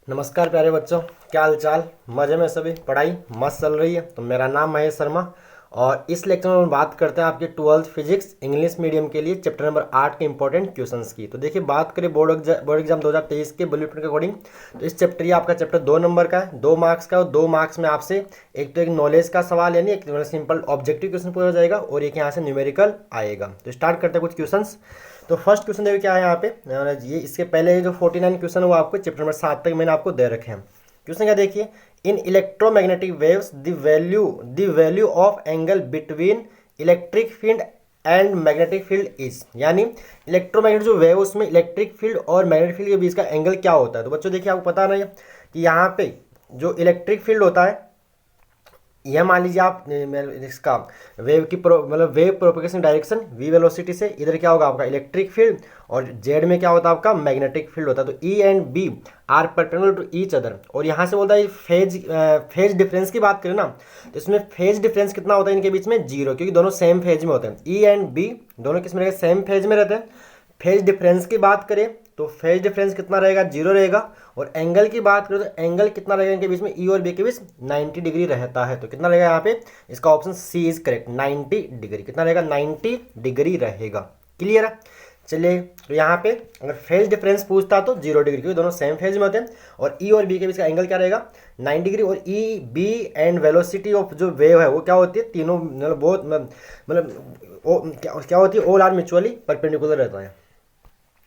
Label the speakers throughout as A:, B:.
A: नमस्कार प्यारे बच्चों, क्या हाल चाल। मज़े में सभी, पढ़ाई मस्त चल रही है। तो मेरा नाम महेश शर्मा और इस लेक्चर में हम बात करते हैं आपके 12th फिजिक्स इंग्लिश मीडियम के लिए चैप्टर नंबर 8 के इंपॉर्टेंट क्वेश्चंस की। तो देखिए, बात करें बोर्ड एग्जाम 2023 के बुलेटिन के अकॉर्डिंग, तो इस चैप्टर ये आपका चैप्टर 2 नंबर का है, 2 मार्क्स का। और 2 मार्क्स में आपसे एक तो एक नॉलेज का सवाल यानी एक सिंपल ऑब्जेक्टिव क्वेश्चन पूछा जाएगा और एक यहाँ से न्यूमेरिकल आएगा। तो स्टार्ट करते हैं कुछ क्वेश्चंस। तो फर्स्ट क्वेश्चन देखिए क्या है यहाँ पे। ये इसके पहले जो 49 क्वेश्चन वो आपको चैप्टर नंबर 7 तक मैंने आपको दे रखे हैं। क्वेश्चन क्या देखिए, in electromagnetic waves the value of angle between electric field and magnetic field is, यानी इलेक्ट्रोमैग्नेटिक जो वेव उसमें इलेक्ट्रिक फील्ड और मैग्नेटिक फील्ड के बीच का एंगल क्या होता है। तो बच्चों देखिए, आपको पता नहीं है कि यहाँ पे जो इलेक्ट्रिक फील्ड होता है, यह मान लीजिए आप इसका वेव की मतलब wave propagation direction V velocity से इधर क्या होगा आपका इलेक्ट्रिक फील्ड और जेड में क्या होता है आपका मैग्नेटिक फील्ड होता है। तो E and B are perpendicular to each other. और यहाँ से बोलता है फेज डिफरेंस की बात करें ना, तो इसमें फेज डिफरेंस कितना होता है इनके बीच में, 0, क्योंकि दोनों सेम फेज में होते हैं। ई एंड बी दोनों किस में रहेगा, सेम फेज में रहते हैं। फेज डिफरेंस की बात करें तो फेज डिफरेंस कितना रहेगा, 0 रहेगा। और एंगल की बात करें तो एंगल कितना रहेगा इनके बीच में, ई और बी के बीच 90 डिग्री रहता है। तो कितना रहेगा यहाँ पे, इसका option C is correct, 90 degree. कितना रहेगा, 90 डिग्री रहेगा। क्लियर है। चलिए, तो यहाँ पे अगर फेज डिफरेंस पूछता तो 0 डिग्री, क्योंकि दोनों सेम फेज में होते हैं। और ई और बी के बीच का एंगल क्या रहेगा, 90 डिग्री। और E B and velocity of जो वेव है वो क्या होती है, तीनों मतलब बहुत क्या होती है, ऑल आर म्यूचुअली परपेंडिकुलर रहता है।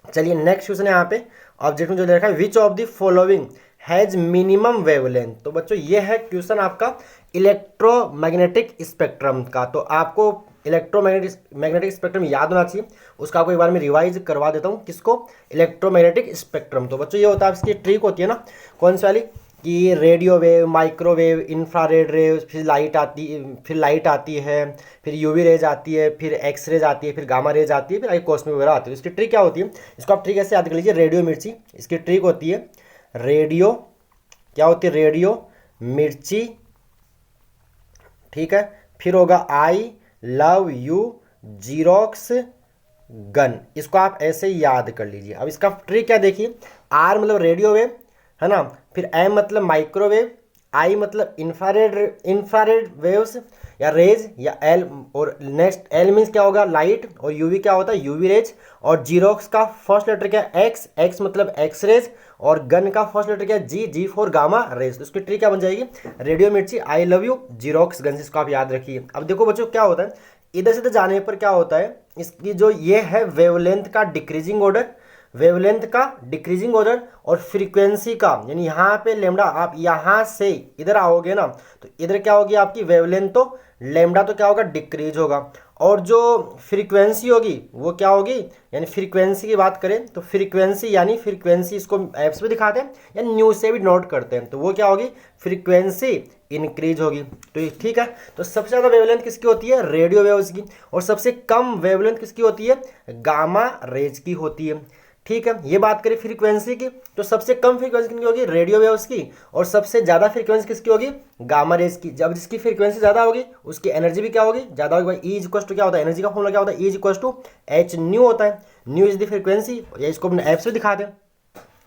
A: चलिए नेक्स्ट क्वेश्चन है यहाँ पे, ऑब्जेक्ट में जो दे रखा है, विच of the following has minimum wavelength. तो बच्चों ये है क्वेश्चन आपका इलेक्ट्रोमैग्नेटिक स्पेक्ट्रम का। तो आपको इलेक्ट्रोमैग्नेटिक स्पेक्ट्रम याद होना चाहिए, उसका आपको एक बार में रिवाइज करवा देता हूँ। किसको, इलेक्ट्रोमैग्नेटिक स्पेक्ट्रम। तो बच्चों ये होता है, इसकी ट्रिक होती है ना, कौन सी वाली, कि रेडियो वेव, माइक्रोवेव, इंफ्रारेड रेव, फिर लाइट आती है, फिर यूवी रेज आती है, फिर एक्स रेज आती है, फिर गामा रेज आती है, फिर कॉस्मिक वगैरह आती है। इसकी ट्रिक क्या होती है, इसको आप ट्रिक ऐसे याद कर लीजिए, रेडियो मिर्ची। इसकी ट्रिक होती है रेडियो, क्या होती है, रेडियो मिर्ची, ठीक है। फिर होगा I love you xerox gun. इसको आप ऐसे ही याद कर लीजिए। अब इसका ट्रिक क्या देखिए, आर मतलब रेडियो वेव है ना, फिर एम मतलब माइक्रोवेव, आई मतलब इंफ्रारेड वेव्स या रेज या एल, और नेक्स्ट एल मीन्स क्या होगा, लाइट, और यूवी क्या होता है, यूवी रेज। और जीरोक्स का फर्स्ट लेटर क्या है, एक्स, एक्स मतलब एक्स रेज। और गन का फर्स्ट लेटर क्या है, जी, जी फॉर गामा रेज। तो इसकी ट्रिक क्या बन जाएगी, रेडियो मिर्ची, I love you xerox gun. इसको आप याद रखिए। अब देखो बच्चों क्या होता है, इधर से इधर जाने पर क्या होता है, इसकी जो ये है वेवलेंथ का डिक्रीजिंग ऑर्डर, वेवलेंथ का डिक्रीजिंग ऑर्डर, और फ्रीक्वेंसी का, यानी यहाँ पे लेमडा, आप यहाँ से इधर आओगे ना, तो इधर क्या होगी आपकी वेवलेंथ, तो लेमडा तो क्या होगा, डिक्रीज होगा। और जो फ्रीक्वेंसी होगी वो क्या होगी, यानी फ्रीक्वेंसी की बात करें तो फ्रीक्वेंसी, यानी फ्रीक्वेंसी इसको एप्स पे दिखाते हैं या न्यूज से भी नोट करते हैं, तो वो क्या होगी, फ्रीक्वेंसी इंक्रीज होगी। तो ये ठीक है। तो सबसे ज़्यादा वेवलेंथ किसकी होती है, रेडियो वेव्स की। और सबसे कम वेवलेंथ किसकी होती है, गामा रेज की होती है। ठीक है, ये बात करें फ्रीक्वेंसी की, तो सबसे कम फ्रीक्वेंसी किसकी होगी, रेडियो वेव्स की। और सबसे ज़्यादा फ्रीक्वेंसी किसकी होगी, गामा रेज की। जब जिसकी फ्रीक्वेंसी ज़्यादा होगी उसकी एनर्जी भी क्या होगी, ज़्यादा होगी। भाई ई इज इक्वल टू क्या होता है, एनर्जी का फॉर्मूला क्या होता है, E is equal to H nu होता है। न्यू इज द फ्रीक्वेंसी, या इसको अपने एप्स पे दिखा दें।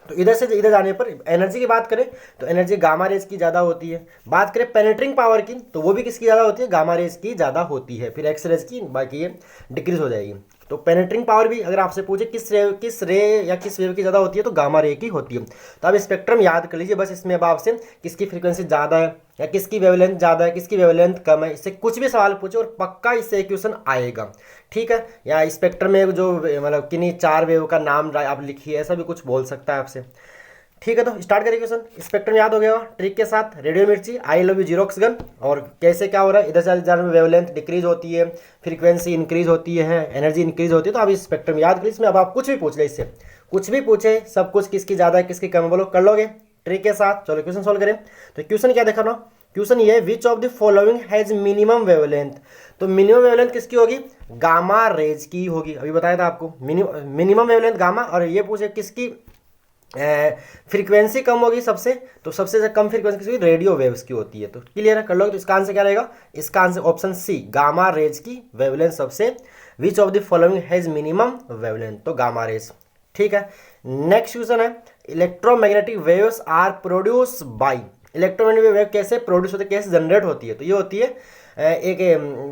A: तो इधर से इधर जाने पर एनर्जी की बात करें तो एनर्जी गामा रेज की ज़्यादा होती है। बात करें पेनेट्रिंग पावर की, तो वो भी किसकी ज़्यादा होती है, गामा रेज की ज़्यादा होती है। फिर एक्स रेज की बाकी ये डिक्रीज हो जाएगी। तो पेनेट्रिंग पावर भी अगर आपसे पूछे किस रे या किस वेव की ज़्यादा होती है, तो गामा रे की होती है। तो आप स्पेक्ट्रम याद कर लीजिए बस। इसमें अब आपसे किसकी फ्रीक्वेंसी ज़्यादा है या किसकी वेवलेंथ ज़्यादा है, किसकी वेवलेंथ कम है, इससे कुछ भी सवाल पूछे और पक्का इससे क्वेश्चन आएगा। ठीक है, या स्पेक्ट्रम में जो मतलब किन्हीं 4 वेव का नाम आप लिखिए, ऐसा भी कुछ बोल सकता है आपसे। ठीक है, तो स्टार्ट करिए क्वेश्चन। स्पेक्ट्रम याद हो गया ट्रिक के साथ, रेडियो मिर्ची, I love you xerox gun. और कैसे क्या हो रहा है, इधर से जाने में वेवलेंथ डिक्रीज होती है, फ्रीक्वेंसी इंक्रीज होती है, एनर्जी इंक्रीज होती है। तो आप इस स्पेक्ट्रम याद करिए। इसमें अब आप कुछ भी पूछ ले, इससे कुछ भी पूछे, सब कुछ किसकी ज़्यादा है किसकी कम है बोलो, कर लोगे ट्रिक के साथ। चलो क्वेश्चन सोल्व करें। तो क्वेश्चन क्या देखा ना, क्वेश्चन ये, विच of the following has minimum wavelength. तो मिनिमम वेवलेंथ किसकी होगी, गामा रेज की होगी। अभी बताया था आपको मिनिमम वेवलेंथ गामा। और ये पूछे किसकी फ्रीक्वेंसी कम होगी सबसे, तो सबसे कम फ्रीक्वेंसी किसकी, रेडियो वेव्स की होती है। तो क्लियर है, कर लोगे। तो इसका आंसर क्या रहेगा, इसका answer option C, gamma rays की वेवलेंथ सबसे। Which of the following has minimum wavelength, तो गामा रेज। ठीक है, नेक्स्ट क्वेश्चन है, electromagnetic waves are produce by, electromagnetic wave कैसे प्रोड्यूस होती है, कैसे जनरेट होती है, तो ये होती है एक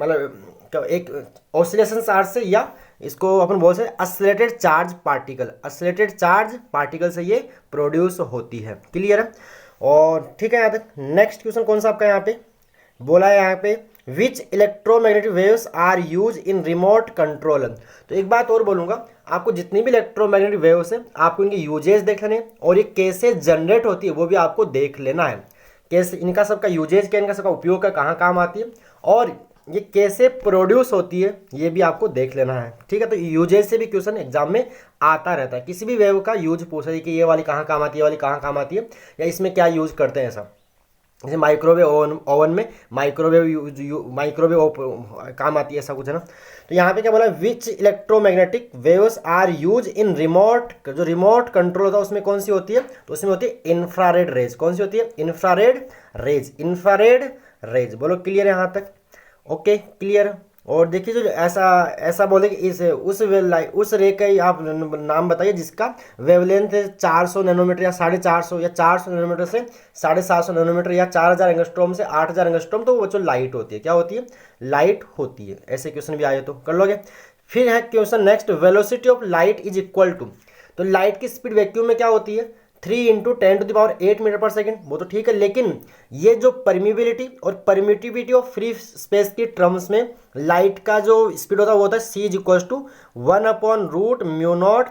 A: मतलब एक ऑसिलेशंस आर से, या इसको अपन बोल सकते हैं अस्लेटेड चार्ज पार्टिकल, अस्लेटेड चार्ज पार्टिकल से ये प्रोड्यूस होती है। क्लियर है? और ठीक है यहाँ तक। नेक्स्ट क्वेश्चन कौन सा आपका यहाँ पे बोला है, यहाँ पे which electromagnetic waves are use in remote control. तो एक बात और बोलूँगा, आपको जितनी भी इलेक्ट्रोमैग्नेटिक वेव्स हैं आपको इनके यूजेज देख लेने, और ये कैसे जनरेट होती है वो भी आपको देख लेना है, कैसे इनका सबका यूजेज क्या, इनका सबका उपयोग का कहाँ काम आती है, और ये कैसे प्रोड्यूस होती है ये भी आपको देख लेना है। ठीक है? तो यूजेज से भी क्वेश्चन एग्जाम में आता रहता है, किसी भी वेव का यूज पूछा है कि ये वाली कहाँ काम आती है, ये वाली कहाँ काम आती है, या इसमें क्या यूज करते हैं ऐसा। जैसे माइक्रोवेव ओवन में माइक्रोवेव काम आती है, ऐसा कुछ है ना। तो यहाँ पे क्या बोला, which electromagnetic waves are use in remote, जो रिमोट कंट्रोल होता है उसमें कौन सी होती है, तो उसमें होती है इंफ्रारेड रेज। कौन सी होती है? Infrared rays, infrared rays. बोलो क्लियर है यहाँ तक? Okay clear. और देखिए जो ऐसा बोले कि इस उस रे का ही आप नाम बताइए जिसका वेवलेंथ 400 नैनोमीटर या 450 या 400 नैनोमीटर से 750 नैनोमीटर या 4000 एंगस्ट्रॉम से 8000 एंगस्ट्रॉम, तो वो जो लाइट होती है, क्या होती है? लाइट होती है। ऐसे क्वेश्चन भी आए तो कर लोगे। फिर है question next, velocity of light is equal to, तो लाइट की स्पीड वैक्यूम में क्या होती है? 3 × 10⁸ मीटर पर सेकेंड। वो तो ठीक है, लेकिन ये जो परमिबिलिटी और परमिटिविटी ऑफ फ्री स्पेस की टर्म्स में लाइट का जो स्पीड होता है वो होता है c = 1/√μ0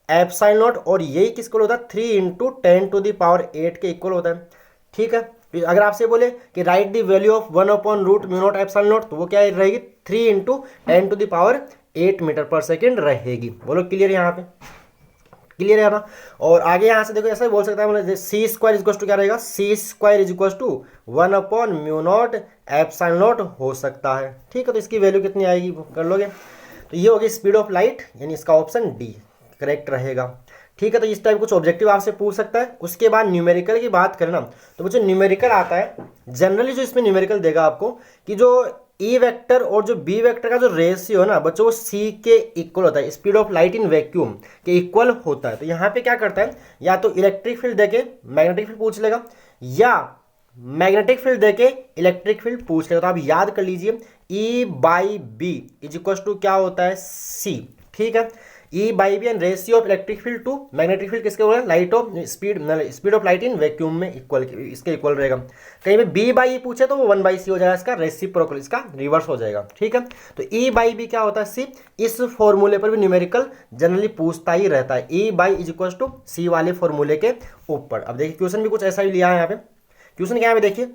A: ε0, और यही किसको होता है? 3 × 10⁸ के इक्वल होता है। ठीक है? अगर आपसे बोले कि राइट द वैल्यू ऑफ 1/√μ0 ε0, तो वो क्या रहेगी? 3 × 10⁸ मीटर पर सेकेंड रहेगी। बोलो क्लियर यहाँ पे? क्लियर है ना? और आगे यहाँ से देखो ऐसा भी बोल सकता है, मतलब c² क्या रहेगा? c² 1/μ0 ε0 हो सकता है। ठीक है? तो इसकी वैल्यू कितनी आएगी कर लोगे। तो ये होगी स्पीड ऑफ लाइट, यानी इसका ऑप्शन डी करेक्ट रहेगा। ठीक है? तो इस टाइप कुछ ऑब्जेक्टिव आपसे पूछ सकता है। उसके बाद न्यूमेरिकल की बात करें ना, तो बच्चों न्यूमेरिकल आता है जनरली, जो इसमें न्यूमेरिकल देगा आपको कि जो ई वेक्टर और जो बी वेक्टर का जो रेशियो है ना बच्चों, वो सी के इक्वल होता है, speed of light in vacuum के इक्वल होता है। तो यहाँ पे क्या करता है, या तो इलेक्ट्रिक फील्ड देके मैग्नेटिक फील्ड पूछ लेगा, या मैग्नेटिक फील्ड देके इलेक्ट्रिक फील्ड पूछ लेगा। तो आप याद कर लीजिए E/B = क्या होता है? C। ठीक है? E/B and ratio of electric field to magnetic field किसके बोला? Light of speed of light in vacuum में इक्वल, इसके इक्वल रहेगा। कहीं पे B/E पूछे तो वो 1/C हो जाएगा, इसका रेसिप्रोकल, इसका रिवर्स हो जाएगा। ठीक है? तो E/B क्या होता है? C। इस फॉर्मूले पर भी न्यूमेरिकल जनरली पूछता ही रहता है, E/B = C वाले फॉर्मूले के ऊपर। अब देखिए क्वेश्चन भी कुछ ऐसा ही लिया है यहाँ पे। क्वेश्चन क्या है देखिए,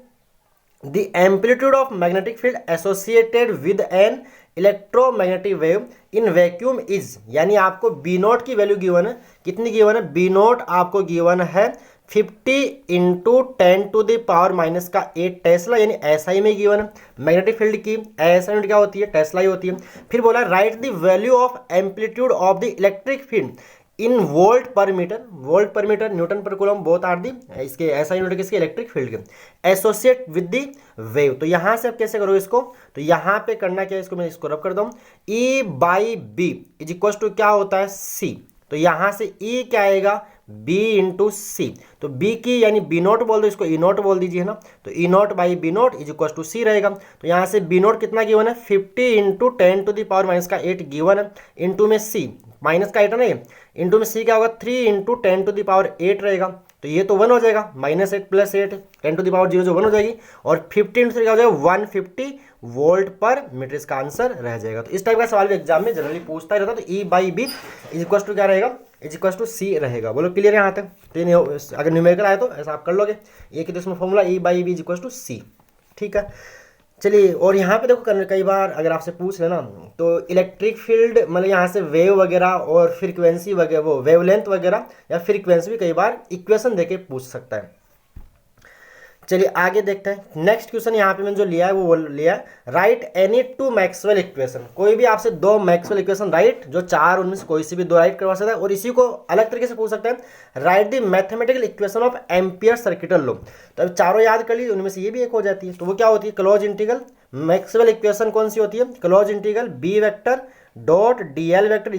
A: the amplitude of magnetic field associated with an electromagnetic wave in vacuum is, यानी आपको B0 की वैल्यू गिवन है। कितनी गिवन है? B0 आपको गिवन है 50 × 10⁻⁻8 टेस्ला, यानी SI में गिवन है। मैग्नेटिक फील्ड की SI यूनिट क्या होती है? टेस्ला ही होती है। फिर बोला right the value of amplitude of the electric field in volt पर मीटर, वोल्ट पर मीटर न्यूटन पर कूलम बोथ आर दी, इसके ऐसा यूनिट किसके? इलेक्ट्रिक फील्ड के, एसोसिएट विद दी वेव। तो यहाँ से आप कैसे करोगे इसको? तो यहाँ पे करना क्या है, इसको मैं इसको रब कर दूँ, E/B = क्या होता है? C। तो यहाँ से E क्या आएगा? B × C। तो B की यानी B0 बोल दो, इसको E0 बोल दीजिए ना। तो E0/B0 = C रहेगा। तो यहाँ से B0 कितना गिवन है? 50 × 10⁻⁻8 गिवन है, इंटू में C, माइनस का 8 है ना, इंटू में C क्या होगा? 3 × 10⁸ रहेगा। तो ये तो 1 हो जाएगा, -8 + 8 10⁻0 जो 1 हो जाएगी, और 50 × क्या हो जाएगा? 150 वोल्ट पर मीटर, इसका आंसर रह जाएगा। तो इस टाइप का सवाल भी एग्जाम में जनरली पूछता ही रहता है। तो E/B = क्या रहेगा? C रहेगा। बोलो क्लियर है यहाँ तक? तो अगर न्यूमेरिकल आए तो ऐसा आप कर लोगे। एक ही तो इसमें फॉर्मूला E/B = C। ठीक है? चलिए, और यहाँ पे देखो कई बार अगर आपसे पूछ लेना तो इलेक्ट्रिक फील्ड मतलब यहाँ से वेव वगैरह और फ्रीक्वेंसी वगैरह, वो वेवलेंथ वगैरह या फ्रीक्वेंसी भी कई बार इक्वेशन देके पूछ सकता है। चलिए आगे देखते हैं। नेक्स्ट क्वेश्चन यहाँ पे मैंने जो लिया है वो लिया है, राइट एनी 2 मैक्सवेल इक्वेशन। कोई भी आपसे 2 मैक्सवेल इक्वेशन राइट, जो 4 उनमें से कोई सी भी 2 राइट करवा सकता है। और इसी को अलग तरीके से पूछ सकते हैं, right the mathematical equation of ampere circuital law. तो अब चारों याद कर ली, उनमें से ये भी एक हो जाती है। तो वो क्या होती है? क्लोज इंटीग्रल मैक्सवेल इक्वेशन कौन सी होती है? Close integral B vector dot dl vector =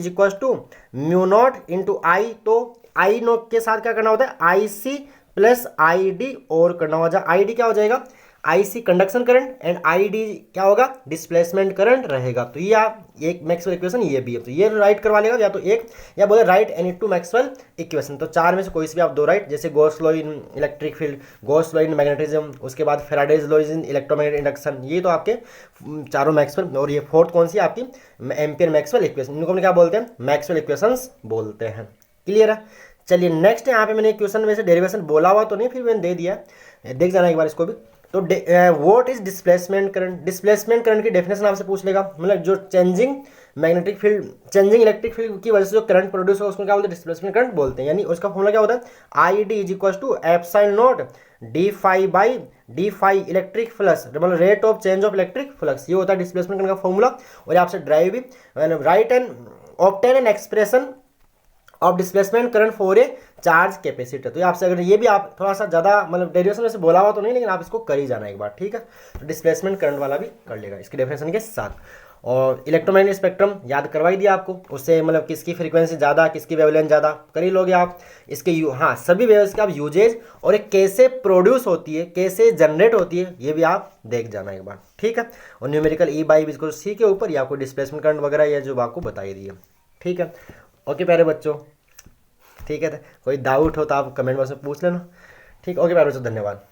A: μ0 × I। तो आई नो के साथ क्या करना होता है, आई सी प्लस आई डी और करना होगा। आई डी क्या हो जाएगा, I C conduction current and I D क्या होगा, डिस्प्लेसमेंट करंट रहेगा। तो ये आप एक मैक्सवेल इक्वेशन ये भी है, तो ये राइट करवा लेगा या तो एक, या बोले right any two Maxwell equation. तो चार में से कोई से भी आप दो राइट, जैसे Gauss law in electric field, Gauss law in magnetism, उसके बाद Faraday's law in electromagnetic induction, ये तो आपके चारों मैक्सवेल। और ये फोर्थ कौन सी आपकी, एम्पियर मैक्सवेल इक्वेशन, इनको हम क्या बोलते हैं, मैक्सवेल इक्वेशंस बोलते हैं। क्लियर है। चलिए नेक्स्ट यहाँ पे मैंने क्वेश्चन में से डेरिवेशन बोला हुआ तो नहीं, फिर मैंने दे दिया, देख जाना एक बार इसको भी। तो what is displacement current, displacement current की डेफिनेशन आपसे पूछ लेगा, मतलब जो changing magnetic field, changing electric field की वजह से जो करंट प्रोड्यूस हो उसको क्या बोलते हैं, डिस्प्लेसमेंट करंट बोलते हैं। यानी उसका फॉर्मूला क्या होता है, I D is equal to epsilon naught D phi by D phi electric flux, मतलब rate of change of electric flux, ये होता है डिस्प्लेसमेंट करंट का फॉर्मूला। और आपसे ड्राइव भी right and obtain an expression of displacement current for a charge capacitor. तो आपसे अगर ये भी आप थोड़ा सा ज़्यादा मतलब डेरिवेशन में से बोला हुआ तो नहीं, लेकिन आप इसको कर ही जाना एक बार, ठीक है। तो डिस्प्लेसमेंट करंट वाला भी कर लेगा इसकी डेफिनेशन के साथ। और इलेक्ट्रोमैग्नेटिक स्पेक्ट्रम याद करवाई दिया आपको, उससे मतलब किसकी फ्रीक्वेंसी ज़्यादा, किसकी वेवलेंथ ज़्यादा कर ही लोगे आप। इसके हाँ सभी वेव्स का आप यूजेज और एक कैसे प्रोड्यूस होती है, कैसे जनरेट होती है, ये भी आप देख जाना एक बार, ठीक है। और न्यूमेरिकल ई बाई इसको सी के ऊपर या आपको डिस्प्लेसमेंट करंट वगैरह ये जो आपको बताई दी है, ठीक है। ओके प्यारे बच्चों, ठीक है। कोई डाउट हो तो आप कमेंट बॉक्स में पूछ लेना, ठीक। ओके प्यारे बच्चों, धन्यवाद।